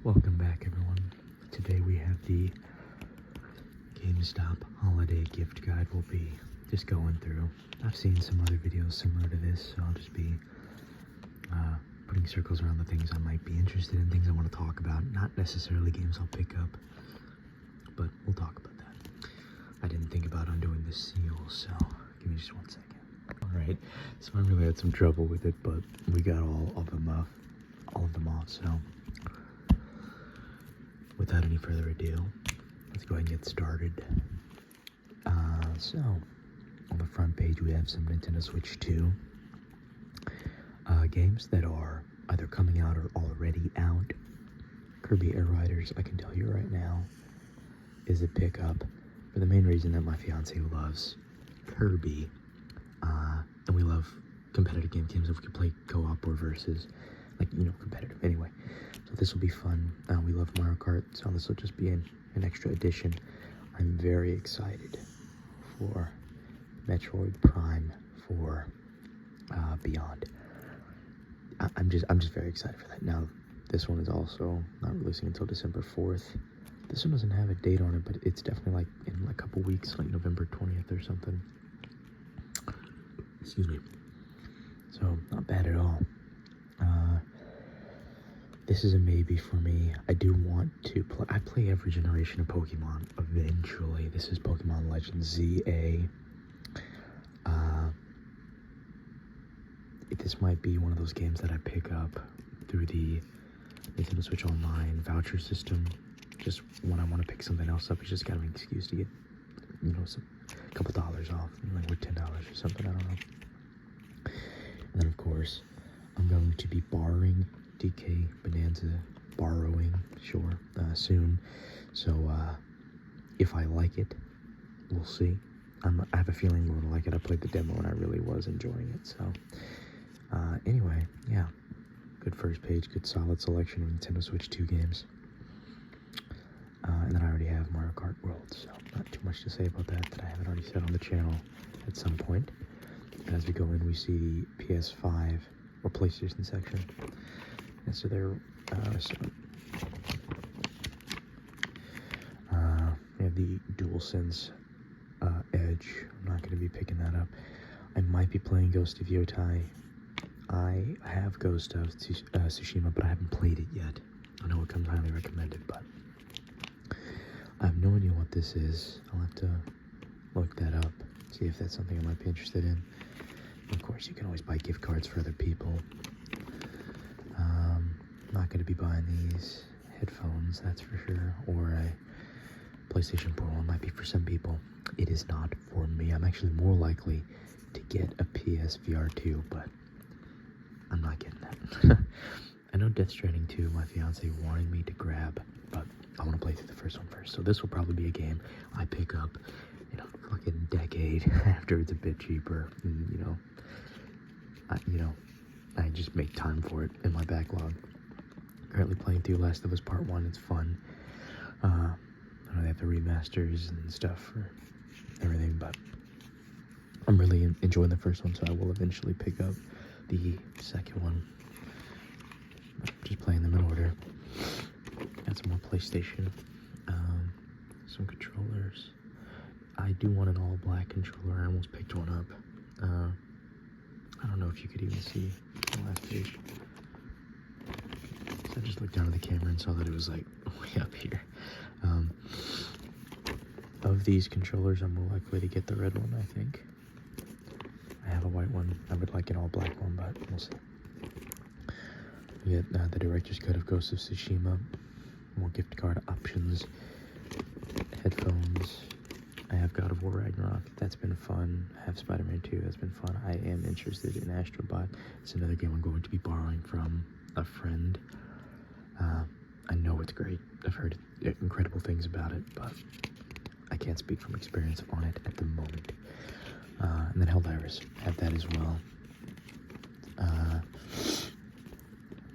Welcome back, everyone. Today we have the GameStop holiday gift guide we'll be just going through. I've seen some other videos similar to this, so I'll just be putting circles around the things I might be interested in, things I want to talk about. Not necessarily games I'll pick up, but we'll talk about that. I didn't think about undoing the seal, so give me just 1 second. Alright, so I really had some trouble with it, but we got all of them off, so without any further ado, let's go ahead and get started. So, on the front page we have some Nintendo Switch 2 games that are either coming out or already out. Kirby Air Riders, I can tell you right now, is a pickup for the main reason that my fiance loves Kirby, and we love competitive games if we could play co-op or versus, competitive. Anyway, so this will be fun. We love Mario Kart, so this will just be an extra addition. I'm very excited for Metroid Prime for Beyond. I'm just very excited for that. Now, this one is also not releasing until December 4th. This one doesn't have a date on it, but it's definitely like in a couple weeks, like November 20th or something. Excuse me. So, not bad at all. This is a maybe for me. I do want to play. I play every generation of Pokemon eventually. This is Pokemon Legends ZA. This might be one of those games that I pick up through the Nintendo Switch Online voucher system. Just when I want to pick something else up, it's just kind of an excuse to get, a couple dollars off, like with $10 or something, I don't know. And then, of course, I'm going to be borrowing DK Bonanza, soon. So, if I like it, we'll see. I have a feeling I'm going to like it. I played the demo and I really was enjoying it. So, anyway, yeah. Good first page, good solid selection of Nintendo Switch 2 games. And then I already have Mario Kart World, so not too much to say about that I haven't already said on the channel at some point. And as we go in, we see the PS5 or PlayStation section. And so there, we have the DualSense Edge. I'm not going to be picking that up. I might be playing Ghost of Yotai. I have Ghost of Tsushima, but I haven't played it yet. I know it comes highly recommended, but I have no idea what this is. I'll have to look that up, see if that's something I might be interested in. And of course, you can always buy gift cards for other people. Not going to be buying these headphones, that's for sure, or a PlayStation Portal. Might be for some people. It is not for me. I'm actually more likely to get a PSVR 2, but I'm not getting that. I know Death Stranding 2, my fiance wanted me to grab, but I want to play through the first one first. So this will probably be a game I pick up in a fucking decade after it's a bit cheaper. And, I just make time for it in my backlog. Currently playing through Last of Us Part 1. It's fun. I know they have the remasters and stuff for everything, but I'm really enjoying the first one, so I will eventually pick up the second one. Just playing them in order. Got some more PlayStation. Some controllers. I do want an all-black controller. I almost picked one up. I don't know if you could even see the last page. So I just looked down at the camera and saw that it was like way up here. Of these controllers, I'm more likely to get the red one, I think. I have a white one. I would like an all-black one, but we'll see. We get the director's cut of Ghost of Tsushima. More gift card options. Headphones. I have God of War Ragnarok. That's been fun. I have Spider-Man 2. That's been fun. I am interested in Astrobot. It's another game I'm going to be borrowing from a friend. I know it's great. I've heard incredible things about it, but I can't speak from experience on it at the moment. And then Helldivers. Have that as well.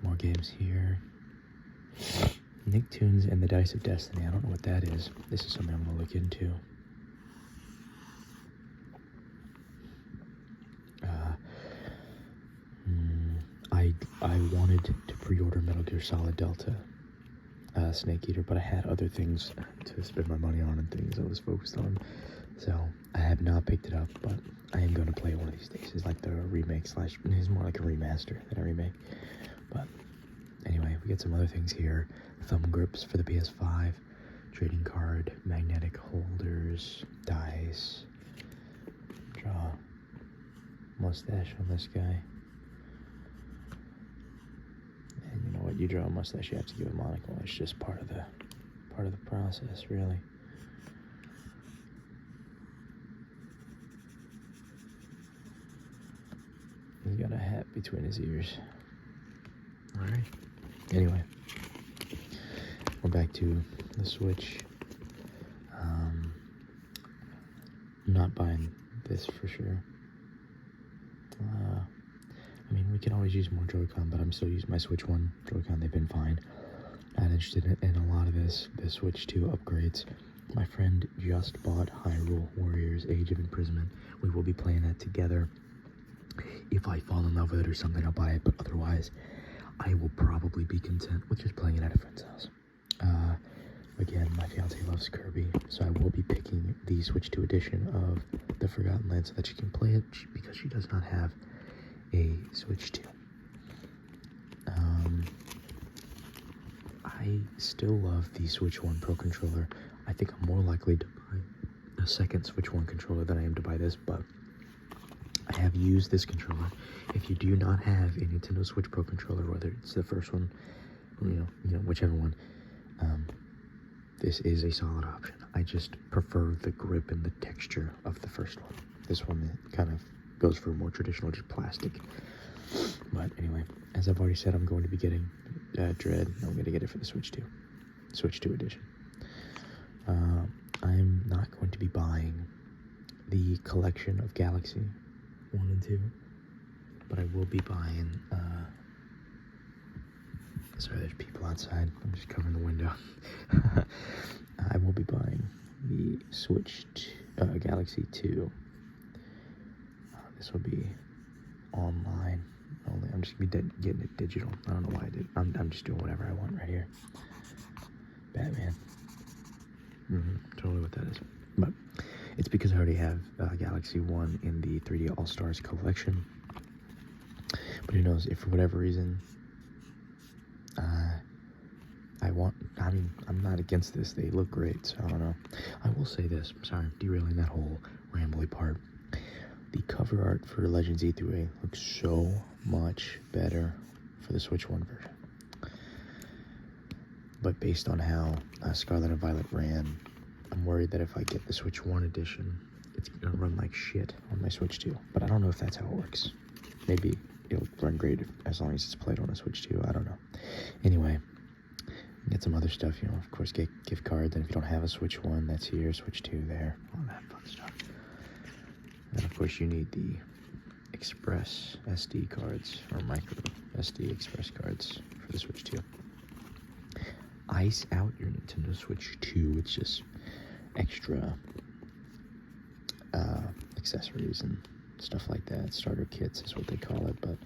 More games here. Nicktoons and the Dice of Destiny. I don't know what that is. This is something I'm going to look into. I wanted to pre-order Metal Gear Solid Delta. Snake Eater, but I had other things to spend my money on and things I was focused on. So I have not picked it up, but I am going to play one of these days. It's like the remake slash, it's more like a remaster than a remake. But anyway, we get some other things here. Thumb grips for the PS5, trading card, magnetic holders, dice. Draw mustache on this guy. And you know what? You draw a mustache, you have to give a monocle. It's just part of the process, really. He's got a hat between his ears. Alright. Anyway, we're back to the Switch. I'm not buying this for sure. I mean, we can always use more Joy-Con, but I'm still using my Switch 1 Joy-Con. They've been fine. Not interested in a lot of the Switch 2 upgrades. My friend just bought Hyrule Warriors Age of Imprisonment. We will be playing that together. If I fall in love with it or something, I'll buy it, but otherwise, I will probably be content with just playing it at a friend's house. Again, my fiance loves Kirby, so I will be picking the Switch 2 edition of the Forgotten Land so that she can play it, because she does not have a Switch 2. I still love the Switch 1 Pro controller. I think I'm more likely to buy a second Switch 1 controller than I am to buy this, but I have used this controller. If you do not have a Nintendo Switch Pro controller, whether it's the first one, you know, whichever one, this is a solid option. I just prefer the grip and the texture of the first one. This one kind of goes for more traditional, just plastic. But anyway, as I've already said, I'm going to be getting Dread. I'm going to get it for the Switch 2. Switch 2 edition. I'm not going to be buying the collection of Galaxy 1 and 2, but I will be buying, sorry, there's people outside. I'm just covering the window. I will be buying the Switch Galaxy 2. This will be online only. I'm just going to be getting it digital. I don't know why I did. I'm just doing whatever I want right here. Batman. Totally what that is. But it's because I already have Galaxy 1 in the 3D All-Stars collection. But who knows, if for whatever reason I'm not against this. They look great, so I don't know. I will say this. Sorry, derailing that whole rambly part. The cover art for Legends E through A looks so much better for the Switch 1 version. But based on how Scarlet and Violet ran, I'm worried that if I get the Switch 1 edition, it's going to run like shit on my Switch 2. But I don't know if that's how it works. Maybe it'll run great as long as it's played on a Switch 2. I don't know. Anyway, get some other stuff, you know, of course, get gift cards. And if you don't have a Switch 1, that's here, Switch 2 there, all that fun stuff. And of course, you need the Express SD cards, or micro SD Express cards for the Switch 2. Ice out your Nintendo Switch 2. It's just extra accessories and stuff like that. Starter kits is what they call it. But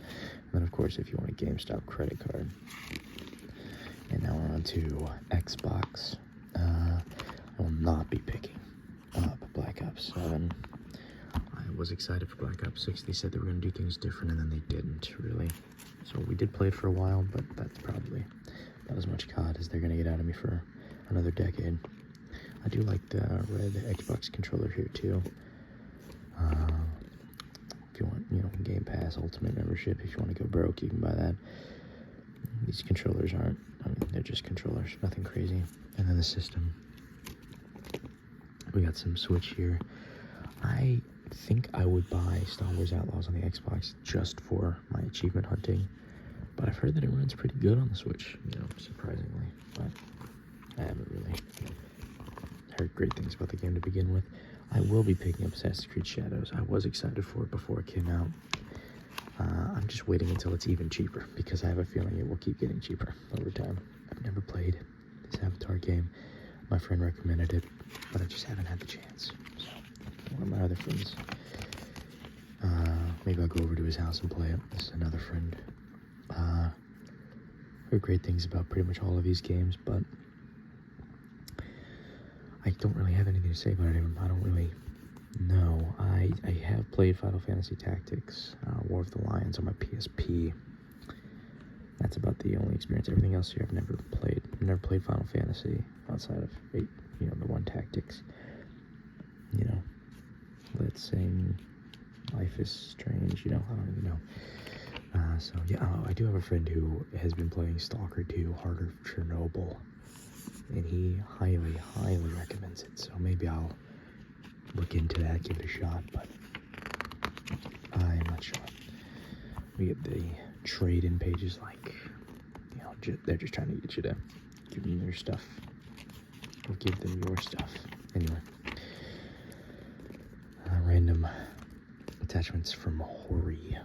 then, of course, if you want a GameStop credit card. And now we're on to Xbox. I will not be picking up Black Ops 7. I was excited for Black Ops 6. They said they were going to do things different, and then they didn't, really. So we did play it for a while, but that's probably not as much COD as they're going to get out of me for another decade. I do like the red Xbox controller here, too. If you want, you know, Game Pass Ultimate membership, if you want to go broke, you can buy that. These controllers aren't, I mean, they're just controllers, nothing crazy. And then the system. We got some Switch here. I think I would buy Star Wars Outlaws on the Xbox just for my achievement hunting. But I've heard that it runs pretty good on the Switch, you know, surprisingly. But I haven't really heard great things about the game to begin with. I will be picking up Assassin's Creed Shadows. I was excited for it before it came out. I'm just waiting until it's even cheaper, because I have a feeling it will keep getting cheaper over time. I've never played this Avatar game. My friend recommended it, but I just haven't had the chance. So, one of my other friends, maybe I'll go over to his house and play it. This is another friend. heard great things about pretty much all of these games, but I don't really have anything to say about any of them. I don't really know. I have played Final Fantasy Tactics, War of the Lions on my PSP. That's about the only experience. Everything else here I've never played. I've never played Final Fantasy outside of, the one Tactics. Let's Sing, Life is Strange, I don't even know. I do have a friend who has been playing Stalker 2, Heart of Chernobyl, and he highly, highly recommends it, so maybe I'll look into that, give it a shot, but I'm not sure. We get the trade-in pages like, they're just trying to get you to give them their stuff, or give them your stuff. Anyway, random attachments from Hori.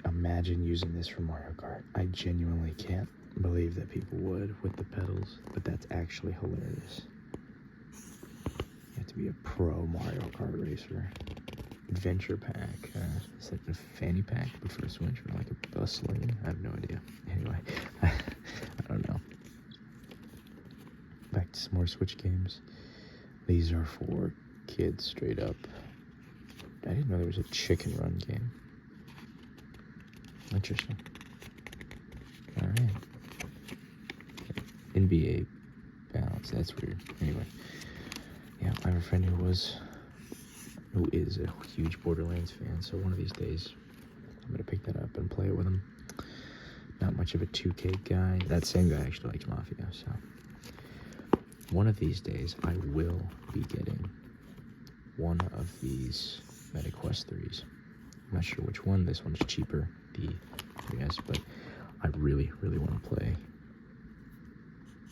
Imagine using this for Mario Kart. I genuinely can't believe that people would with the pedals, but that's actually hilarious. You have to be a pro Mario Kart racer. Adventure pack. It's like a fanny pack, but for a Switch, or like a bus sling. I have no idea. Anyway, I don't know. Back to some more Switch games. These are for kids, straight up. I didn't know there was a Chicken Run game. Interesting. Alright. NBA Balance, that's weird. Anyway. Yeah, I have a friend who is a huge Borderlands fan, so one of these days I'm gonna pick that up and play it with him. Not much of a 2K guy. That same guy actually likes Mafia, so one of these days I will be getting one of these MetaQuest 3s. I'm not sure which one. This one's cheaper, the 3S, but I really, really want to play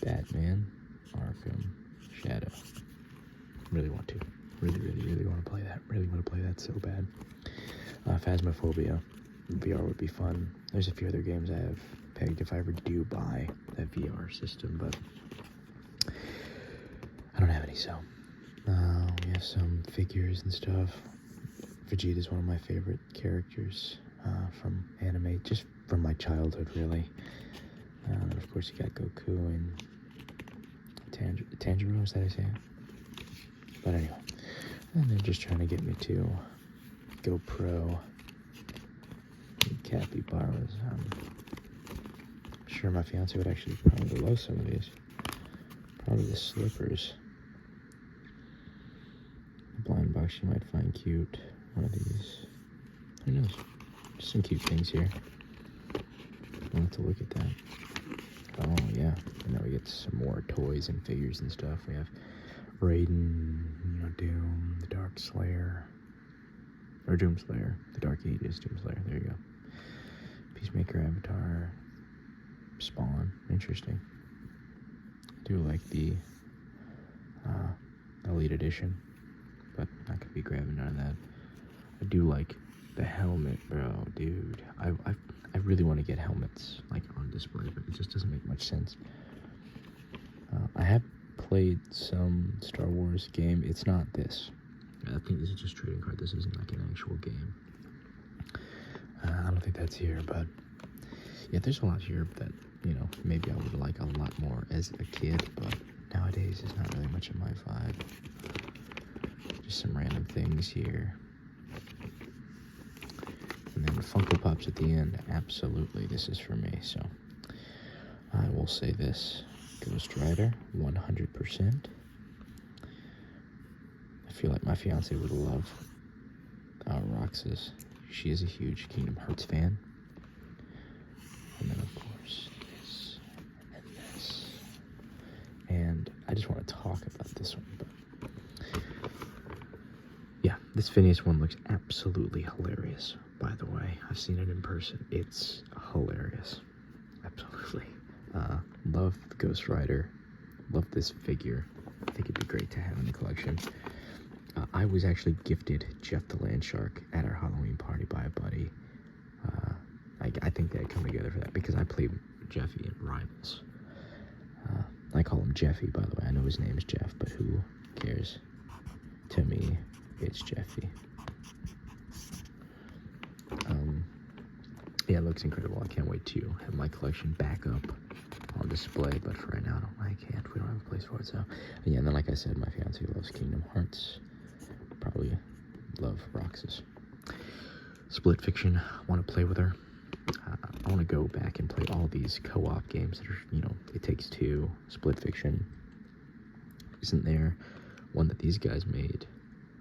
Batman Arkham Shadow. Really want to. Really, really, really want to play that. Really want to play that so bad. Phasmophobia VR would be fun. There's a few other games I have pegged if I ever do buy that VR system, but I don't have any, so we have some figures and stuff. Vegeta's one of my favorite characters from anime, just from my childhood, really. And of course, you got Goku and Tanjiro, is that how you say it? But anyway, and they're just trying to get me to go pro capybaras. I'm sure my fiance would actually probably love some of these. Probably the slippers. The blind box you might find cute. One of these. Who knows? Just some cute things here. I'll have to look at that. Oh yeah. And now we get some more toys and figures and stuff. We have Raiden, Doom, the Dark Slayer. Or Doom Slayer. The Dark Ages Doom Slayer. There you go. Peacemaker Avatar. Spawn. Interesting. I do like the Elite Edition, but not gonna be grabbing none of that. I do like the helmet, bro, dude. I really want to get helmets like on display, but it just doesn't make much sense. I have played some Star Wars game. It's not this. I think this is just a trading card. This isn't like an actual game. I don't think that's here, but yeah, there's a lot here that, maybe I would like a lot more as a kid, but nowadays it's not really much of my vibe. Just some random things here. And then the Funko Pops at the end. Absolutely, this is for me, so I will say this. Ghost Rider, 100%. I feel like my fiance would love Roxas. She is a huge Kingdom Hearts fan. And then, of course, this and this. And I just want to talk about this one, but yeah, this Phineas one looks absolutely hilarious, by the way. I've seen it in person. It's hilarious. Absolutely. Love Ghost Rider. Love this figure. I think it'd be great to have in the collection. I was actually gifted Jeff the Land Shark at our Halloween party by a buddy. I think they'd come together for that because I played Jeffy in Rivals. I call him Jeffy, by the way. I know his name is Jeff, but who cares? To me, it's Jeffy. Yeah, it looks incredible. I can't wait to have my collection back up on display, but for right now, I can't. We don't have a place for it, so. Yeah, and then like I said, my fiance loves Kingdom Hearts. Probably love Roxas. Split Fiction, I want to play with her. I want to go back and play all these co-op games that are, you know, It Takes Two, Split Fiction. Isn't there one that these guys made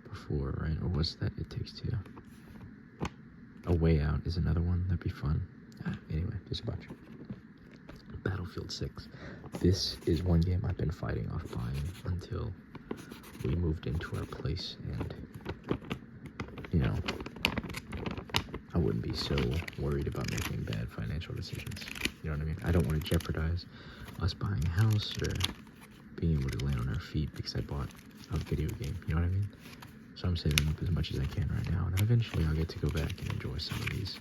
before, right? Or was that It Takes Two? A Way Out is another one. That'd be fun. Anyway, just a bunch. Battlefield 6. This is one game I've been fighting off buying until we moved into our place, and, you know, I wouldn't be so worried about making bad financial decisions. You know what I mean? I don't want to jeopardize us buying a house or being able to land on our feet because I bought a video game. You know what I mean? So I'm saving up as much as I can right now, and then eventually I'll get to go back and enjoy some of these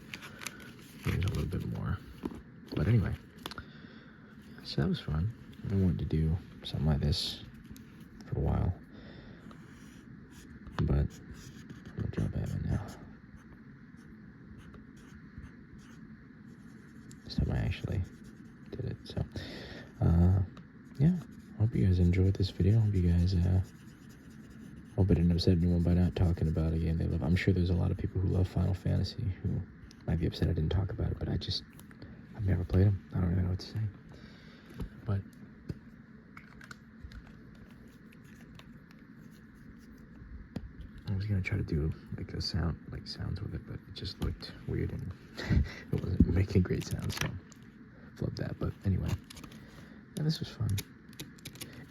games a little bit more. But anyway, so that was fun. I wanted to do something like this for a while, but I'm gonna jump at it now. This time I actually did it. So, yeah. I hope you guys enjoyed this video. I hope you guys, hope I didn't upset anyone by not talking about a game they love. I'm sure there's a lot of people who love Final Fantasy who might be upset I didn't talk about it, but I've never played them. I don't really know what to say. But I was gonna try to do like a sounds with it, but it just looked weird and it wasn't making great sounds, so flub that. But anyway, yeah, this was fun.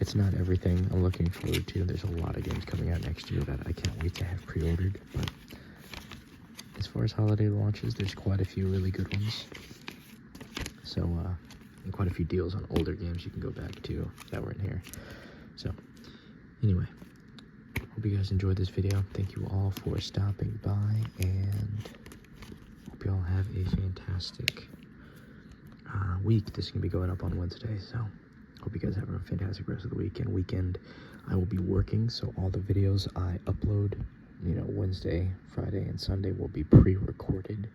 It's not everything I'm looking forward to. There's a lot of games coming out next year that I can't wait to have pre-ordered, but as far as holiday launches, there's quite a few really good ones. So, and quite a few deals on older games you can go back to that were in here. So, anyway, hope you guys enjoyed this video. Thank you all for stopping by, and hope you all have a fantastic week. This is going to be going up on Wednesday, so hope you guys have a fantastic rest of the week and weekend. I will be working, so all the videos I upload, you know, Wednesday, Friday, and Sunday will be pre-recorded.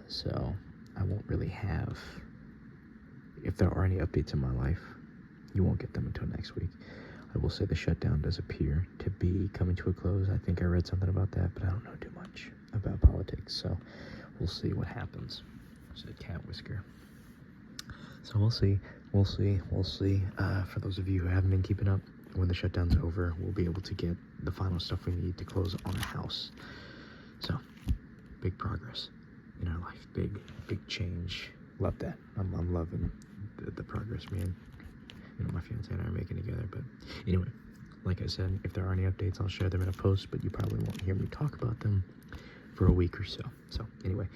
So I won't really have, if there are any updates in my life, you won't get them until next week. I will say the shutdown does appear to be coming to a close. I think I read something about that, but I don't know too much about politics, so we'll see what happens. Said Cat Whisker. So we'll see. For those of you who haven't been keeping up, when the shutdown's over, we'll be able to get the final stuff we need to close on a house. So, big progress in our life. Big change. Love that. I'm loving the progress me and, you know, my fiance and I are making together. But anyway, like I said, if there are any updates, I'll share them in a post, but you probably won't hear me talk about them for a week or so. So anyway,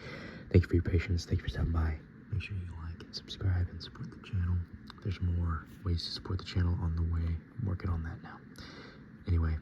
thank you for your patience. Thank you for stopping by. Make sure you like and subscribe and support the channel. There's more ways to support the channel on the way. I'm working on that now. Anyway,